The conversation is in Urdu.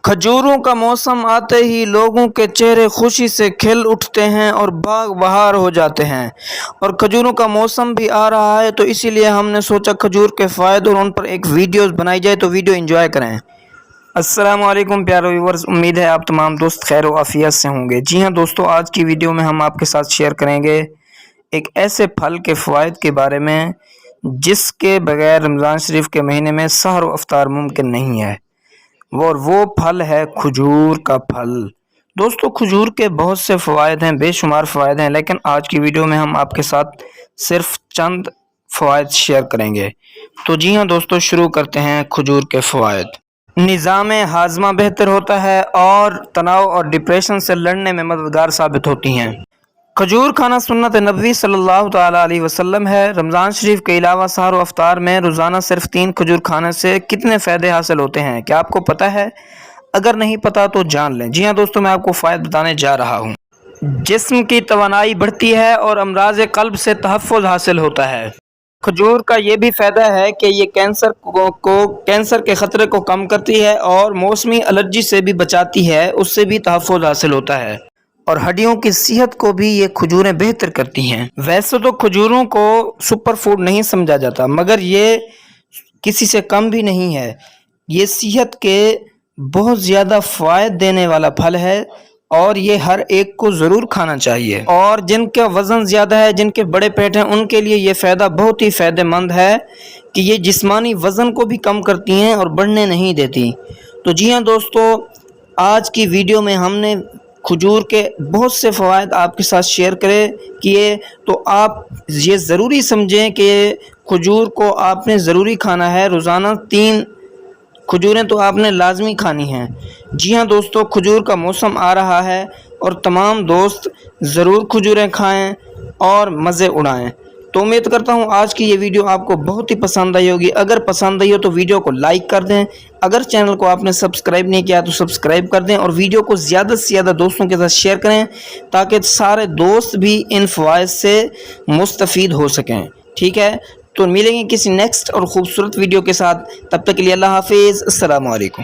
کھجوروں کا موسم آتے ہی لوگوں کے چہرے خوشی سے کھل اٹھتے ہیں اور باغ بہار ہو جاتے ہیں، اور کھجوروں کا موسم بھی آ رہا ہے، تو اسی لیے ہم نے سوچا کھجور کے فائدے اور ان پر ایک ویڈیوز بنائی جائے، تو ویڈیو انجوائے کریں۔ السلام علیکم پیارے ویورز، امید ہے آپ تمام دوست خیر و عافیت سے ہوں گے۔ جی ہاں دوستو، آج کی ویڈیو میں ہم آپ کے ساتھ شیئر کریں گے ایک ایسے پھل کے فوائد کے بارے میں جس کے بغیر رمضان شریف کے مہینے میں سحر و افطار ممکن نہیں ہے، اور وہ پھل ہے کھجور کا پھل۔ دوستو، کھجور کے بہت سے فوائد ہیں، بے شمار فوائد ہیں، لیکن آج کی ویڈیو میں ہم آپ کے ساتھ صرف چند فوائد شیئر کریں گے۔ تو جی ہاں دوستو، شروع کرتے ہیں کھجور کے فوائد۔ نظام ہاضمہ بہتر ہوتا ہے اور تناؤ اور ڈپریشن سے لڑنے میں مددگار ثابت ہوتی ہیں۔ کھجور کھانا سنت نبوی صلی اللہ تعالیٰ علیہ وسلم ہے۔ رمضان شریف کے علاوہ سحر و افطار میں روزانہ صرف 3 کھجور کھانے سے کتنے فائدے حاصل ہوتے ہیں، کیا آپ کو پتہ ہے؟ اگر نہیں پتہ تو جان لیں۔ جی ہاں دوستو، میں آپ کو فائدے بتانے جا رہا ہوں۔ جسم کی توانائی بڑھتی ہے اور امراض قلب سے تحفظ حاصل ہوتا ہے۔ کھجور کا یہ بھی فائدہ ہے کہ یہ کینسر کے خطرے کو کم کرتی ہے اور موسمی الرجی سے بھی بچاتی ہے، اس سے بھی تحفظ حاصل ہوتا ہے، اور ہڈیوں کی صحت کو بھی یہ کھجوریں بہتر کرتی ہیں۔ ویسے تو کھجوروں کو سپر فوڈ نہیں سمجھا جاتا، مگر یہ کسی سے کم بھی نہیں ہے۔ یہ صحت کے بہت زیادہ فوائد دینے والا پھل ہے اور یہ ہر ایک کو ضرور کھانا چاہیے، اور جن کا وزن زیادہ ہے، جن کے بڑے پیٹ ہیں، ان کے لیے یہ فائدہ بہت ہی فائدہ مند ہے کہ یہ جسمانی وزن کو بھی کم کرتی ہیں اور بڑھنے نہیں دیتی۔ تو جی ہاں دوستو، آج کی ویڈیو میں ہم نے کھجور کے بہت سے فوائد آپ کے ساتھ شیئر کیے، تو آپ یہ ضروری سمجھیں کہ کھجور کو آپ نے ضروری کھانا ہے۔ روزانہ 3 کھجوریں تو آپ نے لازمی کھانی ہیں۔ جی ہاں دوستو، کھجور کا موسم آ رہا ہے اور تمام دوست ضرور کھجوریں کھائیں اور مزے اڑائیں۔ تو امید کرتا ہوں آج کی یہ ویڈیو آپ کو بہت ہی پسند آئی ہوگی۔ اگر پسند آئی ہو تو ویڈیو کو لائک کر دیں، اگر چینل کو آپ نے سبسکرائب نہیں کیا تو سبسکرائب کر دیں، اور ویڈیو کو زیادہ سے زیادہ دوستوں کے ساتھ شیئر کریں تاکہ سارے دوست بھی ان فوائد سے مستفید ہو سکیں۔ ٹھیک ہے، تو ملیں گے کسی نیکسٹ اور خوبصورت ویڈیو کے ساتھ، تب تک کے لیے اللہ حافظ، السلام علیکم۔